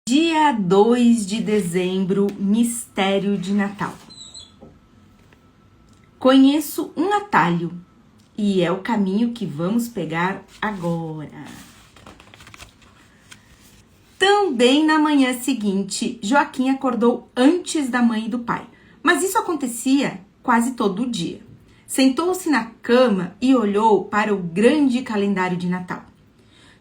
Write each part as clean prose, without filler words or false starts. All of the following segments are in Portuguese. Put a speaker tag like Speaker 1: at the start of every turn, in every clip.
Speaker 1: Dia 2 de dezembro, mistério de Natal. Conheço um atalho e é o caminho que vamos pegar agora. Também na manhã seguinte, Joaquim acordou antes da mãe e do pai, mas isso acontecia quase todo dia. Sentou-se na cama e olhou para o grande calendário de Natal.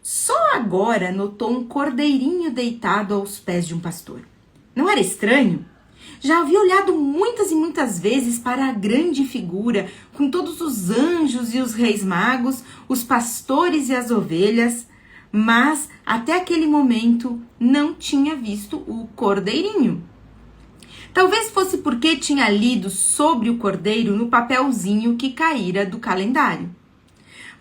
Speaker 1: Só agora notou um cordeirinho deitado aos pés de um pastor. Não era estranho? Já havia olhado muitas e muitas vezes para a grande figura, com todos os anjos e os reis magos, os pastores e as ovelhas, mas até aquele momento não tinha visto o cordeirinho. Talvez fosse porque tinha lido sobre o cordeiro no papelzinho que caíra do calendário.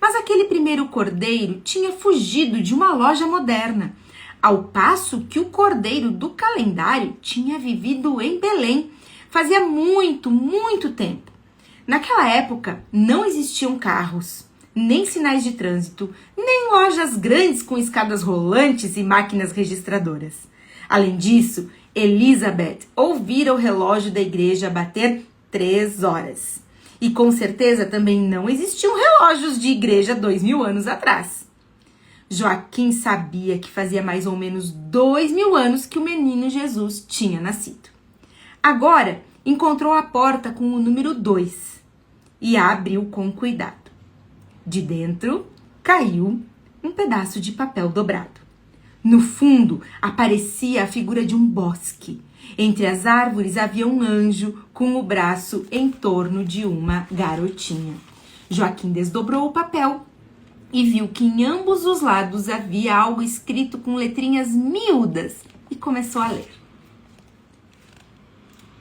Speaker 1: Mas aquele primeiro cordeiro tinha fugido de uma loja moderna, ao passo que o cordeiro do calendário tinha vivido em Belém fazia muito, muito tempo. Naquela época não existiam carros, nem sinais de trânsito, nem lojas grandes com escadas rolantes e máquinas registradoras. Além disso, Elizabeth ouvira o relógio da igreja bater 3 horas. E com certeza também não existiam relógios de igreja 2000 anos atrás. Joaquim sabia que fazia mais ou menos 2000 anos que o menino Jesus tinha nascido. Agora encontrou a porta com o número 2 e a abriu com cuidado. De dentro caiu um pedaço de papel dobrado. No fundo aparecia a figura de um bosque. Entre as árvores havia um anjo com o braço em torno de uma garotinha. Joaquim desdobrou o papel e viu que em ambos os lados havia algo escrito com letrinhas miúdas e começou a ler.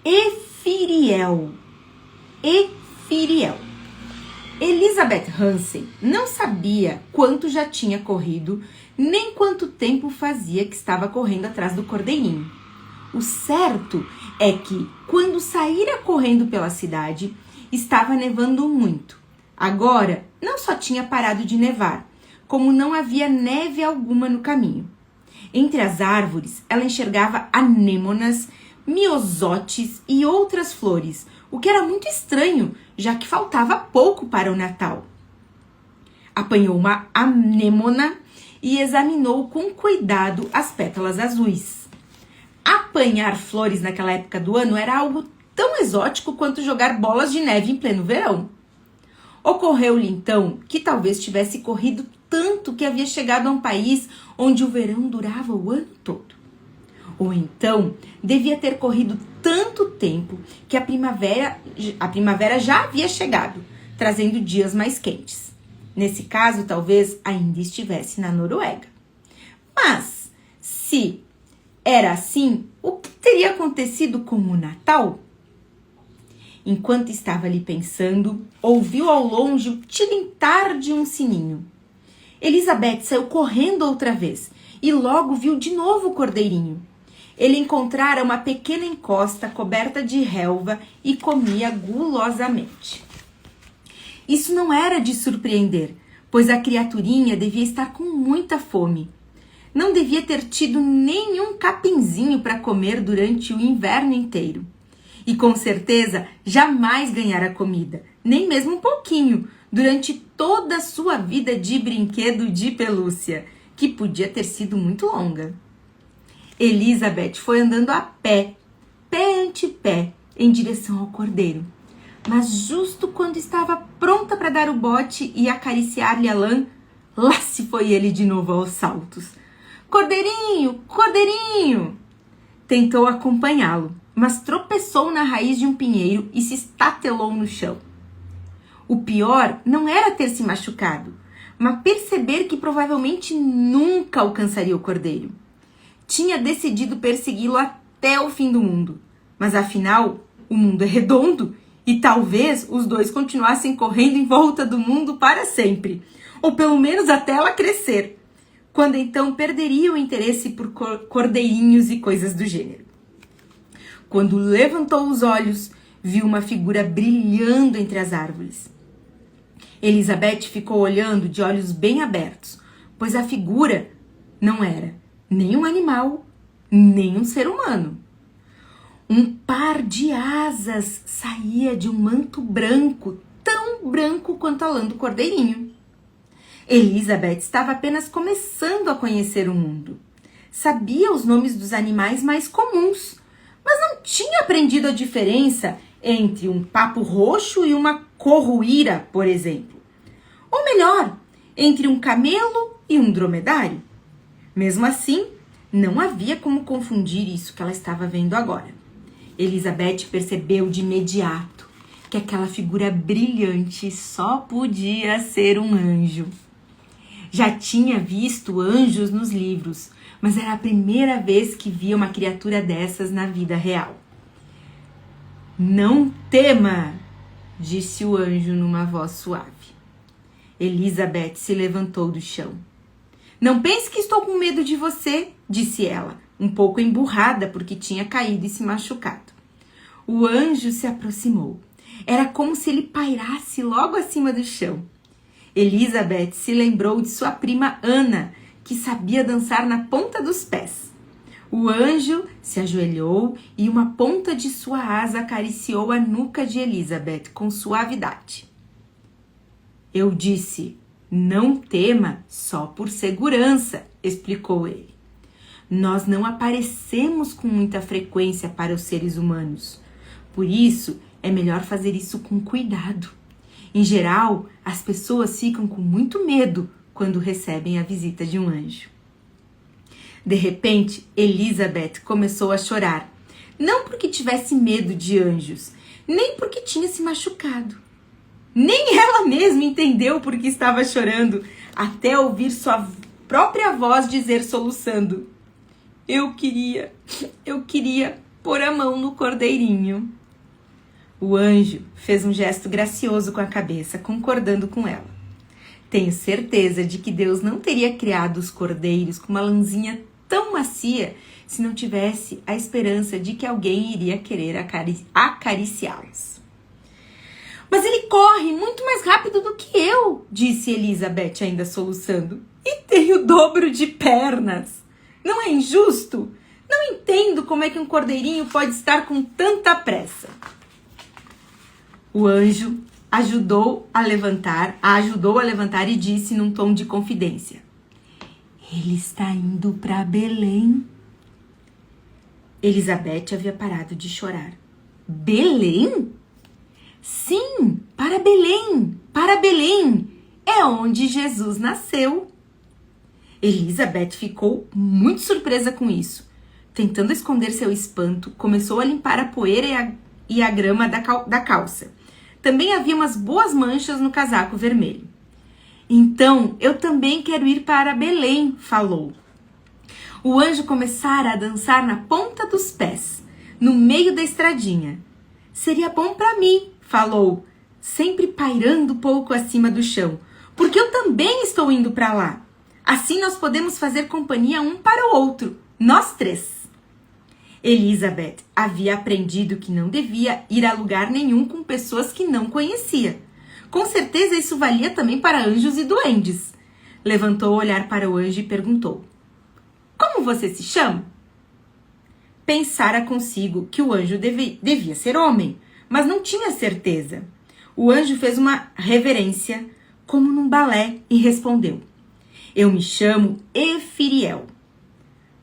Speaker 1: Efiriel. Efiriel. Elizabeth Hansen não sabia quanto já tinha corrido, nem quanto tempo fazia que estava correndo atrás do cordeirinho. O certo é que, quando saíra correndo pela cidade, estava nevando muito. Agora, não só tinha parado de nevar, como não havia neve alguma no caminho. Entre as árvores, ela enxergava anêmonas, miosotes e outras flores, o que era muito estranho, já que faltava pouco para o Natal. Apanhou uma anêmona e examinou com cuidado as pétalas azuis. Apanhar flores naquela época do ano era algo tão exótico quanto jogar bolas de neve em pleno verão. Ocorreu-lhe então que talvez tivesse corrido tanto que havia chegado a um país onde o verão durava o ano todo. Ou então devia ter corrido tanto tempo que a primavera já havia chegado, trazendo dias mais quentes. Nesse caso, talvez ainda estivesse na Noruega. Mas, se era assim, o que teria acontecido com o Natal? Enquanto estava ali pensando, ouviu ao longe o tilintar de um sininho. Elizabeth saiu correndo outra vez e logo viu de novo o cordeirinho. Ele encontrara uma pequena encosta coberta de relva e comia gulosamente. Isso não era de surpreender, pois a criaturinha devia estar com muita fome. Não devia ter tido nenhum capinzinho para comer durante o inverno inteiro. E com certeza jamais ganhara comida, nem mesmo um pouquinho, durante toda a sua vida de brinquedo de pelúcia, que podia ter sido muito longa. Elizabeth foi andando a pé, pé ante pé, em direção ao cordeiro. Mas justo quando estava pronta para dar o bote e acariciar-lhe a lã, lá se foi ele de novo aos saltos. Cordeirinho, cordeirinho! Tentou acompanhá-lo, mas tropeçou na raiz de um pinheiro e se estatelou no chão. O pior não era ter se machucado, mas perceber que provavelmente nunca alcançaria o cordeiro. Tinha decidido persegui-lo até o fim do mundo, mas afinal, o mundo é redondo e talvez os dois continuassem correndo em volta do mundo para sempre, ou pelo menos até ela crescer. Quando então perderia o interesse por cordeirinhos e coisas do gênero. Quando levantou os olhos, viu uma figura brilhando entre as árvores. Elizabeth ficou olhando de olhos bem abertos, pois a figura não era nem um animal, nem um ser humano. Um par de asas saía de um manto branco, tão branco quanto a lã do cordeirinho. Elizabeth estava apenas começando a conhecer o mundo. Sabia os nomes dos animais mais comuns, mas não tinha aprendido a diferença entre um papo roxo e uma corruíra, por exemplo. Ou melhor, entre um camelo e um dromedário. Mesmo assim, não havia como confundir isso que ela estava vendo agora. Elizabeth percebeu de imediato que aquela figura brilhante só podia ser um anjo. Já tinha visto anjos nos livros, mas era a primeira vez que via uma criatura dessas na vida real. Não tema, disse o anjo numa voz suave. Elizabeth se levantou do chão. Não pense que estou com medo de você, disse ela, um pouco emburrada porque tinha caído e se machucado. O anjo se aproximou. Era como se ele pairasse logo acima do chão. Elizabeth se lembrou de sua prima Ana, que sabia dançar na ponta dos pés. O anjo se ajoelhou e uma ponta de sua asa acariciou a nuca de Elizabeth com suavidade. Eu disse, não tema só por segurança, explicou ele. Nós não aparecemos com muita frequência para os seres humanos. Por isso, é melhor fazer isso com cuidado. Em geral, as pessoas ficam com muito medo quando recebem a visita de um anjo. De repente, Elizabeth começou a chorar. Não porque tivesse medo de anjos, nem porque tinha se machucado. Nem ela mesma entendeu por que estava chorando, até ouvir sua própria voz dizer soluçando. Eu queria pôr a mão no cordeirinho. O anjo fez um gesto gracioso com a cabeça, concordando com ela. Tenho certeza de que Deus não teria criado os cordeiros com uma lãzinha tão macia se não tivesse a esperança de que alguém iria querer acariciá-los. Mas ele corre muito mais rápido do que eu, disse Elizabeth, ainda soluçando. E tem o dobro de pernas. Não é injusto? Não entendo como é que um cordeirinho pode estar com tanta pressa. O anjo a ajudou a levantar e disse num tom de confidência. Ele está indo para Belém. Elizabeth havia parado de chorar. Belém? Sim, para Belém. Para Belém. É onde Jesus nasceu. Elizabeth ficou muito surpresa com isso. Tentando esconder seu espanto, começou a limpar a poeira e a grama da calça. Também havia umas boas manchas no casaco vermelho. Então, eu também quero ir para Belém, falou. O anjo começara a dançar na ponta dos pés, no meio da estradinha. Seria bom para mim, falou, sempre pairando pouco acima do chão, porque eu também estou indo para lá. Assim nós podemos fazer companhia um para o outro, nós três. Elizabeth havia aprendido que não devia ir a lugar nenhum com pessoas que não conhecia. Com certeza isso valia também para anjos e duendes. Levantou o olhar para o anjo e perguntou: Como você se chama? Pensara consigo que o anjo devia ser homem, mas não tinha certeza. O anjo fez uma reverência, como num balé, e respondeu: Eu me chamo Efiriel.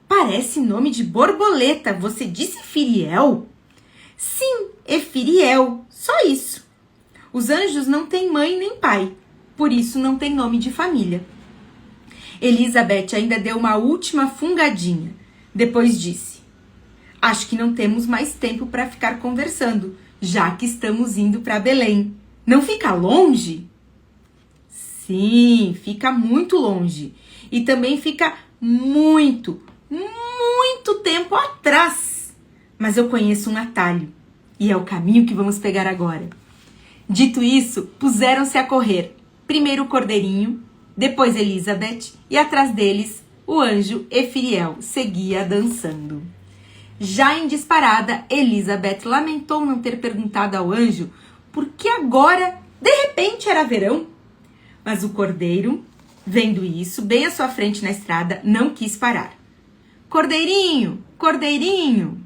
Speaker 1: Parece nome de borboleta. Você disse Firiel? Sim, Efiriel. Só isso. Os anjos não têm mãe nem pai. Por isso não tem nome de família. Elizabeth ainda deu uma última fungadinha. Depois disse: Acho que não temos mais tempo para ficar conversando, já que estamos indo para Belém. Não fica longe? Sim, fica muito longe. E também fica muito tempo atrás. Mas eu conheço um atalho. E é o caminho que vamos pegar agora. Dito isso, puseram-se a correr. Primeiro o cordeirinho, depois Elizabeth e atrás deles o anjo Efiriel seguia dançando. Já em disparada, Elizabeth lamentou não ter perguntado ao anjo por que agora, de repente, era verão. Mas o cordeiro, vendo isso, bem à sua frente na estrada, não quis parar. Cordeirinho, cordeirinho.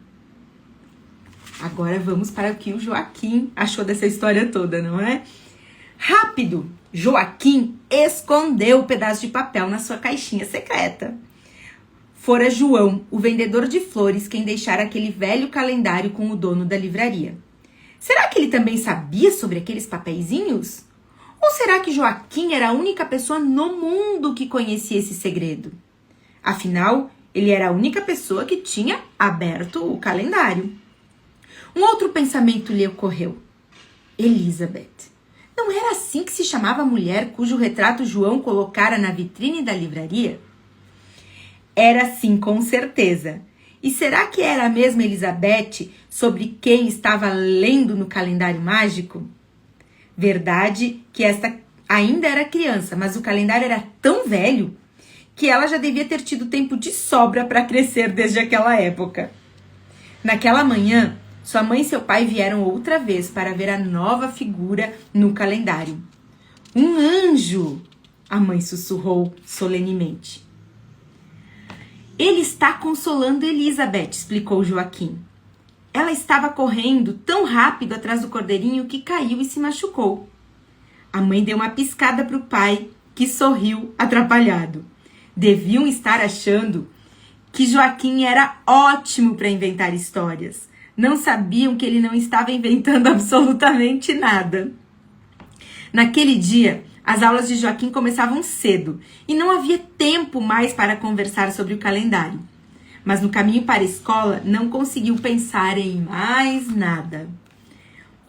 Speaker 1: Agora vamos para o que o Joaquim achou dessa história toda, não é? Rápido, Joaquim escondeu o pedaço de papel na sua caixinha secreta. Fora João, o vendedor de flores, quem deixara aquele velho calendário com o dono da livraria. Será que ele também sabia sobre aqueles papeizinhos? Ou será que Joaquim era a única pessoa no mundo que conhecia esse segredo? Afinal, ele era a única pessoa que tinha aberto o calendário. Um outro pensamento lhe ocorreu. Elizabeth. Não era assim que se chamava a mulher cujo retrato João colocara na vitrine da livraria? Era sim, com certeza. E será que era a mesma Elizabeth sobre quem estava lendo no calendário mágico? Verdade que esta ainda era criança, mas o calendário era tão velho que ela já devia ter tido tempo de sobra para crescer desde aquela época. Naquela manhã, sua mãe e seu pai vieram outra vez para ver a nova figura no calendário. Um anjo! A mãe sussurrou solenemente. Ele está consolando Elizabeth, explicou Joaquim. Ela estava correndo tão rápido atrás do cordeirinho que caiu e se machucou. A mãe deu uma piscada para o pai, que sorriu atrapalhado. Deviam estar achando que Joaquim era ótimo para inventar histórias. Não sabiam que ele não estava inventando absolutamente nada. Naquele dia, as aulas de Joaquim começavam cedo e não havia tempo mais para conversar sobre o calendário. Mas no caminho para a escola não conseguiu pensar em mais nada.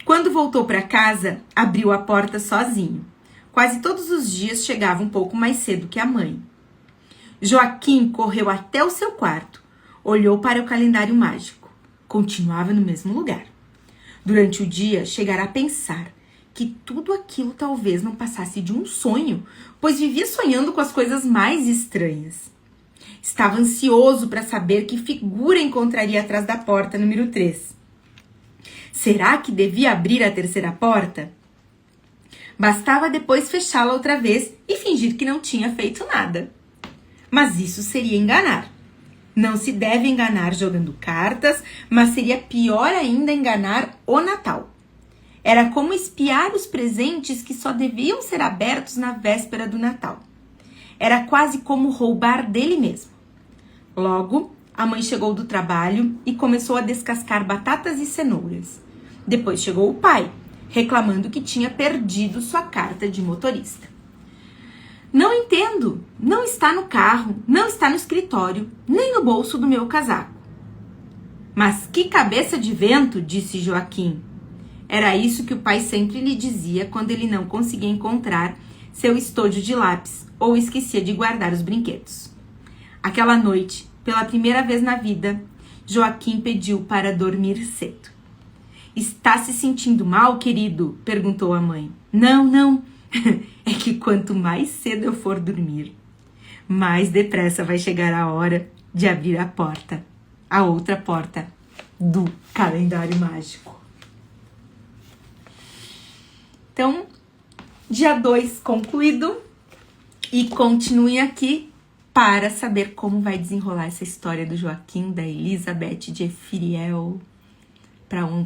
Speaker 1: Quando voltou para casa, abriu a porta sozinho. Quase todos os dias chegava um pouco mais cedo que a mãe. Joaquim correu até o seu quarto, olhou para o calendário mágico. Continuava no mesmo lugar. Durante o dia, chegara a pensar que tudo aquilo talvez não passasse de um sonho, pois vivia sonhando com as coisas mais estranhas. Estava ansioso para saber que figura encontraria atrás da porta número 3. Será que devia abrir a terceira porta? Bastava depois fechá-la outra vez e fingir que não tinha feito nada. Mas isso seria enganar. Não se deve enganar jogando cartas, mas seria pior ainda enganar o Natal. Era como espiar os presentes que só deviam ser abertos na véspera do Natal. Era quase como roubar dele mesmo. Logo, a mãe chegou do trabalho e começou a descascar batatas e cenouras. Depois chegou o pai, reclamando que tinha perdido sua carta de motorista. Não entendo, não está no carro, não está no escritório, nem no bolso do meu casaco. Mas que cabeça de vento, disse Joaquim. Era isso que o pai sempre lhe dizia quando ele não conseguia encontrar seu estojo de lápis ou esquecia de guardar os brinquedos. Aquela noite, pela primeira vez na vida, Joaquim pediu para dormir cedo. Está se sentindo mal, querido? Perguntou a mãe. Não. É que quanto mais cedo eu for dormir, mais depressa vai chegar a hora de abrir a porta, a outra porta do calendário mágico. Então, dia 2 concluído e continuem aqui para saber como vai desenrolar essa história do Joaquim, da Elizabeth, de Efiriel,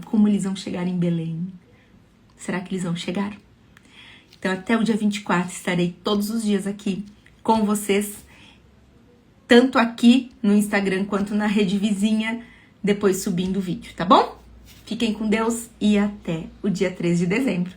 Speaker 1: como eles vão chegar em Belém. Será que eles vão chegar? Então, até o dia 24 estarei todos os dias aqui com vocês, tanto aqui no Instagram quanto na rede vizinha, depois subindo o vídeo, tá bom? Fiquem com Deus e até o dia 3 de dezembro.